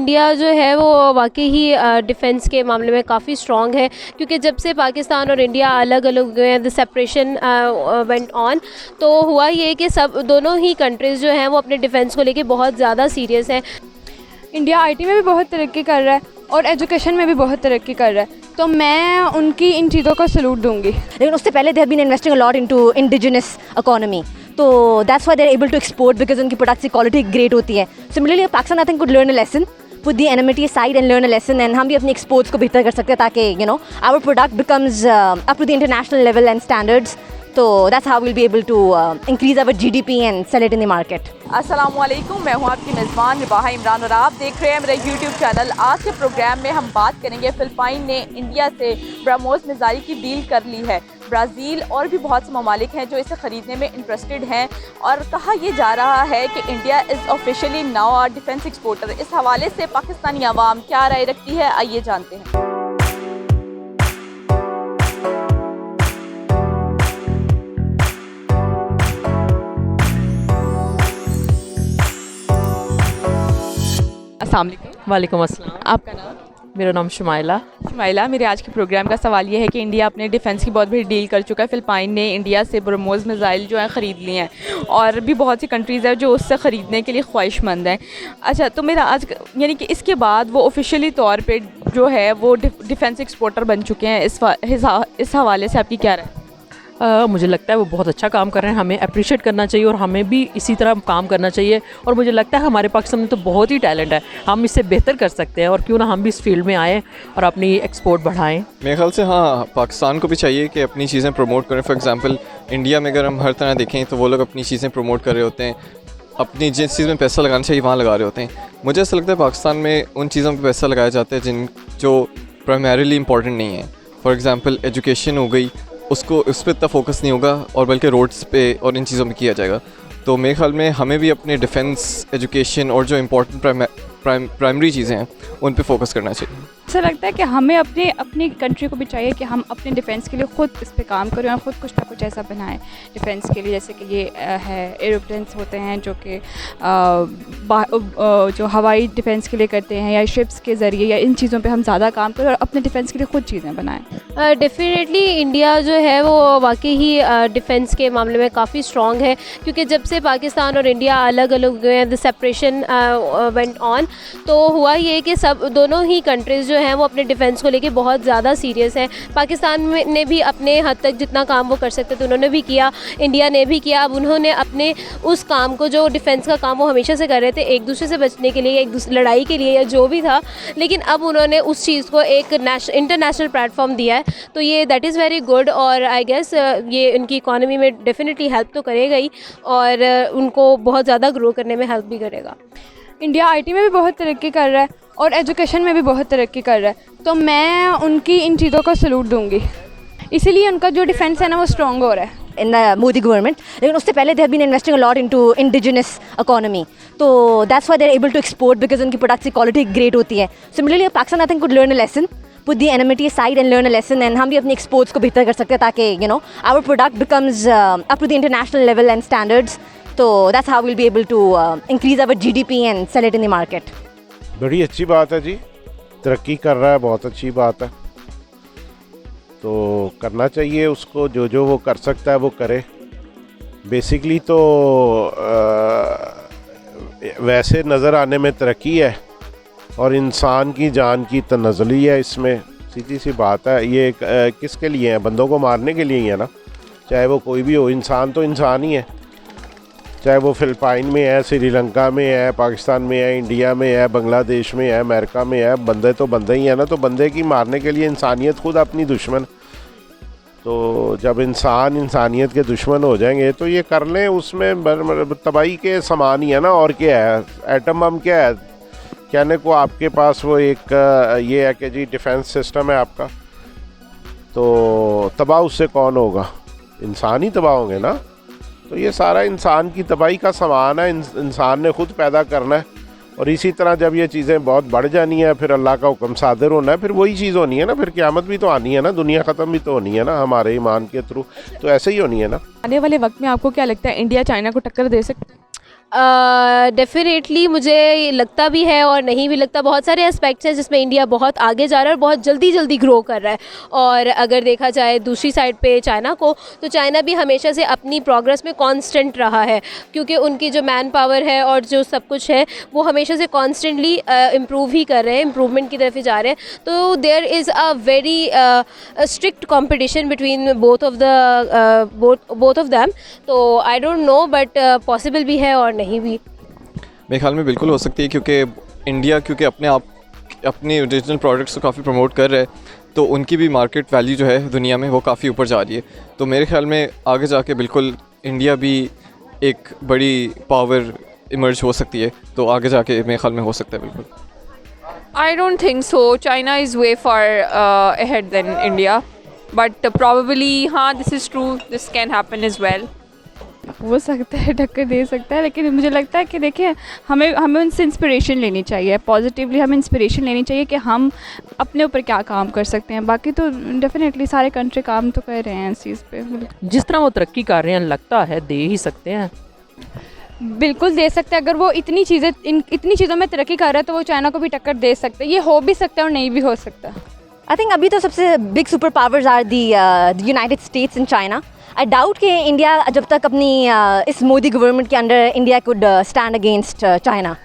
India जो है वो वाकई ही डिफेंस के मामले में काफ़ी स्ट्रॉन्ग है, क्योंकि जब से पाकिस्तान और इंडिया अलग अलग हुए हैं, द सेपरेशन वेंट ऑन, तो हुआ ये कि सब दोनों ही कंट्रीज़ जो हैं वो अपने डिफेंस को लेके बहुत ज़्यादा सीरियस हैं। इंडिया आईटी में भी बहुत तरक्की कर रहा है और एजुकेशन में भी बहुत तरक्की कर रहा है, तो मैं उनकी इन चीज़ों को सलूट दूंगी। लेकिन उससे पहले they have been investing a lot into indigenous economy, तो that's why they are able to export because उनकी प्रोडक्ट्स की क्वालिटी ग्रेट होती है। Similarly Pakistan I think could learn a lesson, put the enmity side and learn a lesson, and हम भी अपनी exports को बेहतर कर सकते हैं ताकि our product becomes up to the international level and standards. तो that's how will be able to increase our GDP and sell it in the market. अस्सलामुअलैकुम, मैं हूं आपकी मेज़बान निबाहा इमरान और आप देख रहे हैं मेरा यूट्यूब चैनल। आज के प्रोग्राम में हम बात करेंगे, फ़िलिपाइन ने इंडिया से ब्रह्मोस मिसाइल की डील कर ली है। ब्राज़ील और भी बहुत से ममालिक हैं जो इसे ख़रीदने में इंटरेस्टेड हैं, और कहा यह जा रहा है कि India is officially now our defence exporter. इस हवाले से पाकिस्तानी आवाम क्या राय रखती है, आइए जानते हैं। अस्सलाम वालेकुम। वालेकुम अस्सलाम। आपका नाम? मेरा नाम शुमाइला। शुमाइला, मेरे आज के प्रोग्राम का सवाल ये है कि इंडिया अपने डिफेंस की बहुत बड़ी डील कर चुका है। फ़िलिपाइन ने इंडिया से ब्रह्मोस मिसाइल जो है ख़रीद लिए हैं, और भी बहुत सी कंट्रीज़ हैं जो उससे ख़रीदने के लिए ख्वाहिशमंद हैं। अच्छा, तो मेरा आज यानी कि इसके बाद वो ऑफिशियली तौर पे जो है वो डिफेंस एक्सपोर्टर बन चुके हैं। इस हवाले से आपकी क्या राय? मुझे लगता है वो बहुत अच्छा काम कर रहे हैं, हमें अप्रिशिएट करना चाहिए और हमें भी इसी तरह काम करना चाहिए। और मुझे लगता है हमारे पाकिस्तान में तो बहुत ही टैलेंट है, हम इससे बेहतर कर सकते हैं, और क्यों ना हम भी इस फील्ड में आएँ और अपनी एक्सपोर्ट बढ़ाएँ। मेरे ख्याल से हाँ, पाकिस्तान को भी चाहिए कि अपनी चीज़ें प्रमोट करें। फॉर एग्ज़ाम्पल इंडिया में अगर हम हर तरह देखें तो वो लोग अपनी चीज़ें प्रमोट कर रहे होते हैं, अपनी जिस चीज़ में पैसा लगाना चाहिए वहाँ लगा रहे होते हैं। मुझे ऐसा लगता है पाकिस्तान में उन चीज़ों पर पैसा लगाया जाता है जो प्राइमरीली इंपॉर्टेंट नहीं है। फॉर एग्ज़ाम्पल एजुकेशन हो गई, उसको उस पर इतना फोकस नहीं होगा, और बल्कि रोड्स पे और इन चीज़ों में किया जाएगा। तो मेरे ख्याल में हमें भी अपने डिफेंस, एजुकेशन और जो इम्पोर्टेंट प्राइमरी चीज़ें हैं उन पे फोकस करना चाहिए। ऐसा लगता है कि हमें अपनी कंट्री को भी चाहिए कि हम अपने डिफेंस के लिए ख़ुद इस पे काम करें और ख़ुद कुछ ना कुछ ऐसा बनाएं डिफेंस के लिए। जैसे कि ये है एरोप्लेन्स होते हैं जो कि जो हवाई डिफेंस के लिए करते हैं, या शिप्स के ज़रिए, या इन चीज़ों पे हम ज़्यादा काम करें और अपने डिफेंस के लिए ख़ुद चीज़ें बनाएं। डेफिनेटली इंडिया जो है वो वाकई ही डिफेंस के मामले में काफ़ी स्ट्रॉन्ग है, क्योंकि जब से पाकिस्तान और इंडिया अलग अलग हुए हैं, द सेपरेशन वेंट ऑन, तो हुआ ये कि सब दोनों ही कंट्रीज़ जो हैं वो अपने डिफेंस को लेके बहुत ज़्यादा सीरियस हैं। पाकिस्तान ने भी अपने हद तक जितना काम वो कर सकते थे उन्होंने भी किया, इंडिया ने भी किया। अब उन्होंने अपने उस काम को, जो डिफेंस का काम वो हमेशा से कर रहे थे एक दूसरे से बचने के लिए, एक दूसरी लड़ाई के लिए, या जो भी था, लेकिन अब उन्होंने उस चीज़ को एक इंटरनेशनल प्लेटफॉर्म दिया है, तो ये दैट इज़ वेरी गुड। और आई गेस ये उनकी इकॉनमी में डेफिनेटली हेल्प तो करेगा ही, और उनको बहुत ज़्यादा ग्रो करने में हेल्प भी करेगा। इंडिया आईटी में भी बहुत तरक्की कर रहा है और एजुकेशन में भी बहुत तरक्की कर रहा है, तो मैं उनकी इन चीज़ों को सलूट दूंगी। इसीलिए उनका जो डिफेंस है ना वो स्ट्रॉन्ग हो रहा है इन द मोदी गवर्नमेंट। लेकिन उससे पहले they have been investing a lot into indigenous economy, तो that's why they are able to export because उनकी प्रोडक्ट्स की क्वालिटी ग्रेट होती है। Similarly Pakistan I think could learn a lesson, put the enmity side and learn a lesson, and हम भी अपनी exports को बेहतर कर सकते हैं ताकि our product becomes up to the international level and standards. तो that's how will be able to increase our GDP and sell it in the market. बड़ी अच्छी बात है जी, तरक्की कर रहा है, बहुत अच्छी बात है, तो करना चाहिए उसको। जो वो कर सकता है वो करे। बेसिकली तो वैसे नज़र आने में तरक्की है, और इंसान की जान की तनज़ली है इसमें, सीधी सी बात है। ये किसके लिए है? बंदों को मारने के लिए ही है ना, चाहे वो कोई भी हो। इंसान तो इंसान ही है, चाहे वो फ़िलिपाइन में है, श्रीलंका में है, पाकिस्तान में है, इंडिया में है, बांग्लादेश में है, अमेरिका में है, बंदे तो बंदे ही है ना। तो बंदे की मारने के लिए इंसानियत खुद अपनी दुश्मन। तो जब इंसान इंसानियत के दुश्मन हो जाएंगे तो ये कर लें, उसमें तबाही के समान ही है ना। और क्या है, एटम बम क्या है कहने को? आपके पास वो एक ये है कि जी डिफेंस सिस्टम है आपका, तो तबाह उससे कौन होगा? इंसान ही तबाह होंगे ना। तो ये सारा इंसान की तबाही का सामान है, इंसान ने खुद पैदा करना है। और इसी तरह जब ये चीज़ें बहुत बढ़ जानी है, फिर अल्लाह का हुक्म सादर होना है, फिर वही चीज़ होनी है ना, फिर क़यामत भी तो आनी है ना, दुनिया ख़त्म भी तो होनी है ना हमारे ईमान के थ्रू, तो ऐसे ही होनी है ना। आने वाले वक्त में आपको क्या लगता है, इंडिया चाइना को टक्कर दे सकता है? डेफिनेटली मुझे लगता भी है और नहीं भी लगता। बहुत सारे एस्पेक्ट्स हैं जिसमें इंडिया बहुत आगे जा रहा है और बहुत जल्दी ग्रो कर रहा है। और अगर देखा जाए दूसरी साइड पे चाइना को, तो चाइना भी हमेशा से अपनी प्रोग्रेस में कांस्टेंट रहा है, क्योंकि उनकी जो मैन पावर है और जो सब कुछ है वो हमेशा से कॉन्स्टेंटली इम्प्रूव ही कर रहे हैं, इम्प्रूवमेंट की तरफ ही जा रहे हैं। तो there is a very strict competition between both of them. तो I don't know, but possible भी है और नहीं भी। मेरे ख्याल में बिल्कुल हो सकती है, क्योंकि इंडिया अपने ओरिजिनल प्रोडक्ट्स को काफ़ी प्रमोट कर रहा है, तो उनकी भी मार्केट वैल्यू जो है दुनिया में वो काफ़ी ऊपर जा रही है। तो मेरे ख्याल में आगे जाके बिल्कुल इंडिया भी एक बड़ी पावर इमर्ज हो सकती है, तो आगे जाके मेरे ख्याल में हो सकता है बिल्कुल। I don't think so. China is way far ahead than India, but probably, हाँ, this is true. This can happen as well. हो सकता है, टक्कर दे सकता है, लेकिन मुझे लगता है कि देखिए हमें उनसे इंस्पिरेशन लेनी चाहिए। पॉजिटिवली हमें इंस्पिरेशन लेनी चाहिए कि हम अपने ऊपर क्या काम कर सकते हैं। बाकी तो डेफिनेटली सारे कंट्री काम तो कर रहे हैं इस चीज़ पे। जिस तरह वो तरक्की कर रहे हैं, लगता है दे ही सकते हैं। बिल्कुल दे सकते हैं। अगर वो इतनी चीज़ों में तरक्की कर रहा है तो वो चाइना को भी टक्कर दे सकते हैं। ये हो भी सकता है और नहीं भी हो सकता। आई थिंक अभी तो सबसे big super powers are the United States and China. I doubt कि इंडिया जब तक अपनी इस मोदी गवर्नमेंट के under India could stand against China.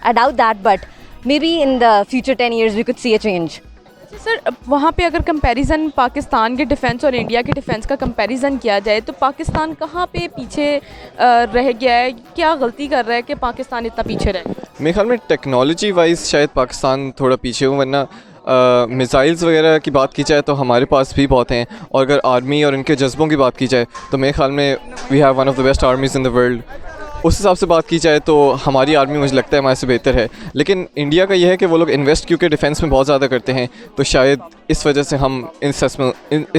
I doubt that, but may be in the future 10 years we could see a change. Sir, वहाँ पे अगर comparison Pakistan के डिफेंस और इंडिया के डिफेंस का कंपैरिजन किया जाए तो पाकिस्तान कहाँ पे पीछे रह गया है? क्या गलती कर रहा है कि पाकिस्तान इतना पीछे रह गया? मेरे ख्याल में टेक्नोलॉजी वाइज शायद पाकिस्तान थोड़ा पीछे हो, वरना मिसाइल्स वगैरह की बात की जाए तो हमारे पास भी बहुत हैं। और अगर आर्मी और इनके जज्बों की बात की जाए तो मेरे ख्याल में we have one of the best armies in the world. उस हिसाब से बात की जाए तो हमारी आर्मी मुझे लगता है हमारे से बेहतर है। लेकिन इंडिया का यह है कि वो लोग इन्वेस्ट क्योंकि डिफेंस में बहुत ज़्यादा करते हैं, तो शायद इस वजह से हम इस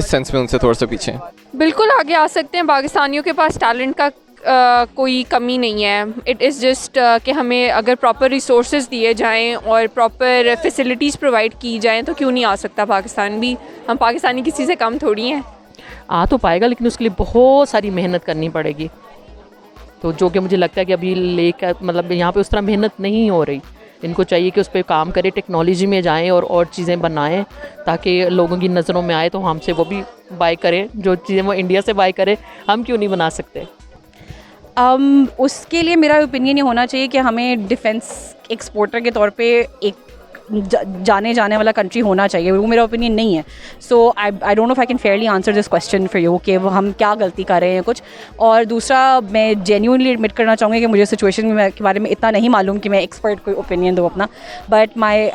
सेंस में उनसे थोड़ा सा पीछे हैं। बिल्कुल आगे आ सकते हैं। पाकिस्तानियों के पास टैलेंट का कोई कमी नहीं है। इट इज़ जस्ट कि हमें अगर प्रॉपर रिसोर्सेज दिए जाएं और प्रॉपर फैसिलिटीज़ प्रोवाइड की जाएं तो क्यों नहीं आ सकता पाकिस्तान भी। हम पाकिस्तानी किसी से कम थोड़ी हैं। आ तो पाएगा, लेकिन उसके लिए बहुत सारी मेहनत करनी पड़ेगी। तो जो कि मुझे लगता है कि अभी लेकर मतलब यहाँ पे उस तरह मेहनत नहीं हो रही। इनको चाहिए कि उस पर काम करें, टेक्नोलॉजी में जाएं और चीज़ें बनाएं ताकि लोगों की नज़रों में आए तो हमसे वो भी बाय करें। जो चीज़ें वो इंडिया से बाय करें, हम क्यों नहीं बना सकते? उसके लिए मेरा ओपिनियन ये होना चाहिए कि हमें डिफेंस एक्सपोर्टर के तौर पे एक जाने वाला कंट्री होना चाहिए। वो मेरा ओपिनियन नहीं है। So I don't know if I can fairly answer this question for you कि हम क्या गलती कर रहे हैं कुछ। और दूसरा, मैं जेन्युइनली एडमिट करना चाहूँगी कि मुझे सिचुएशन के बारे में इतना नहीं मालूम कि मैं एक्सपर्ट कोई ओपिनियन दूँ अपना, but my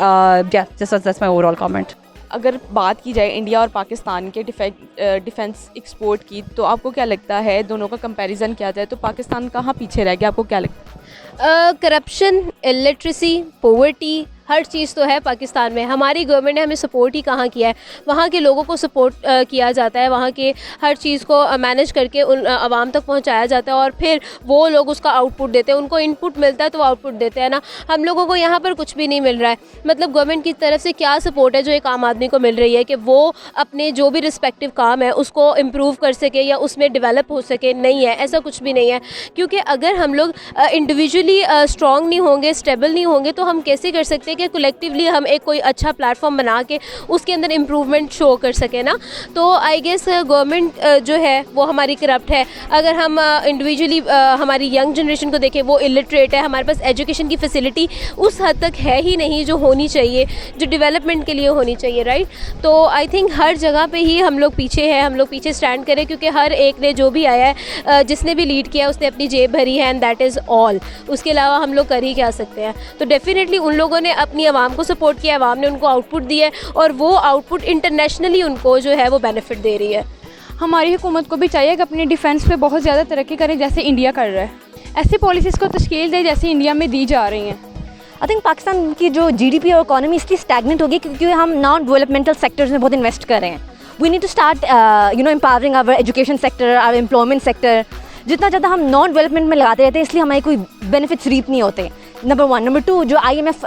that's my overall comment. अगर बात की जाए इंडिया और पाकिस्तान के डिफेंस एक्सपोर्ट की, तो आपको क्या लगता है दोनों का कंपैरिजन किया जाए तो पाकिस्तान कहाँ पीछे रह गया? आपको क्या लगता है? करप्शन, इलिटरेसी, पॉवर्टी, हर चीज़ तो है पाकिस्तान में। हमारी गवर्नमेंट ने हमें सपोर्ट ही कहाँ किया है। वहाँ के लोगों को सपोर्ट किया जाता है, वहाँ के हर चीज़ को मैनेज करके उन आवाम तक पहुँचाया जाता है और फिर वो लोग उसका आउटपुट देते हैं। उनको इनपुट मिलता है तो वो आउटपुट देते हैं ना। हम लोगों को यहाँ पर कुछ भी नहीं मिल रहा है। मतलब गवर्नमेंट की तरफ से क्या सपोर्ट है जो एक आम आदमी को मिल रही है कि वो अपने जो भी रिस्पेक्टिव काम है उसको इम्प्रूव कर सके या उसमें डेवलप हो सके? नहीं है, ऐसा कुछ भी नहीं है। क्योंकि अगर हम लोग इंडिविजुअली स्ट्रॉन्ग नहीं होंगे, स्टेबल नहीं होंगे, तो हम कैसे कर सकते हैं कि कलेक्टिवली हम एक कोई अच्छा प्लेटफॉर्म बना के उसके अंदर इम्प्रूवमेंट शो कर सके ना। तो आई गेस गवर्नमेंट जो है वो हमारी करप्ट है। अगर हम इंडिविजुअली हमारी यंग जनरेशन को देखें, वो इलिटरेट है। हमारे पास एजुकेशन की फैसिलिटी उस हद तक है ही नहीं जो होनी चाहिए, जो डेवलपमेंट के लिए होनी चाहिए, राइट। तो आई थिंक हर जगह पे ही हम लोग पीछे हैं। हम लोग पीछे स्टैंड करें, क्योंकि हर एक ने जो भी आया है, जिसने भी लीड किया, उसने अपनी जेब भरी है एंड दैट इज़ ऑल। उसके अलावा हम लोग कर ही क्या सकते हैं? तो डेफिनेटली उन लोगों ने अपनी आवाम को सपोर्ट किया, आवाम ने उनको आउटपुट दिया है और वो आउटपुट इंटरनेशनली उनको जो है वो बेनिफिट दे रही है। हमारी हुकूमत को भी चाहिए कि अपनी डिफेंस पे बहुत ज़्यादा तरक्की करे जैसे इंडिया कर रहा है। ऐसी पॉलिसीज़ को तश्कील दे जैसे इंडिया में दी जा रही हैं। आई थिंक पाकिस्तान की जो GDP और इकोनॉमी इसलिए स्टैगनेंट होगी क्योंकि हम नॉन डेवलपमेंटल सेक्टर्स में बहुत इन्वेस्ट कर रहे हैं। We need to start empowering our education sector, our employment sector. जितना ज़्यादा हम नॉन डेवलपमेंट में लगाते रहते हैं, इसलिए हमारे कोई बेनिफिट्स रीप नहीं होते, नंबर 1। नंबर 2, जो IMF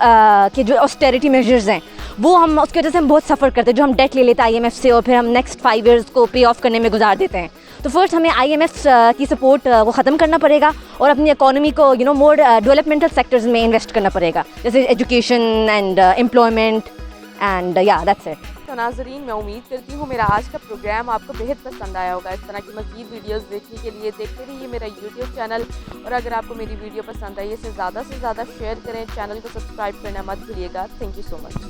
के जो ऑस्टेरिटी मेजर्स हैं वो हम उसकी वजह से हम बहुत सफ़र करते हैं। जो हम डेट ले लेते हैं IMF से और फिर हम नेक्स्ट 5 years को पे ऑफ करने में गुजार देते हैं। तो फर्स्ट हमें IMF की सपोर्ट को ख़त्म करना पड़ेगा और अपनी इकोनॉमी को मोर डेवलपमेंटल सेक्टर्स में इन्वेस्ट करना पड़ेगा, जैसे एजुकेशन एंड एम्प्लॉयमेंट एंड या दैट्स इट। तो नाज़रीन, मैं उम्मीद करती हूँ मेरा आज का प्रोग्राम आपको बेहद पसंद आया होगा। इस तरह की मज़ीद वीडियोस देखने के लिए देखते रहिए मेरा YouTube चैनल, और अगर आपको मेरी वीडियो पसंद आई इसे ज़्यादा से ज़्यादा शेयर करें, चैनल को सब्सक्राइब करना मत भूलिएगा। Thank you so much.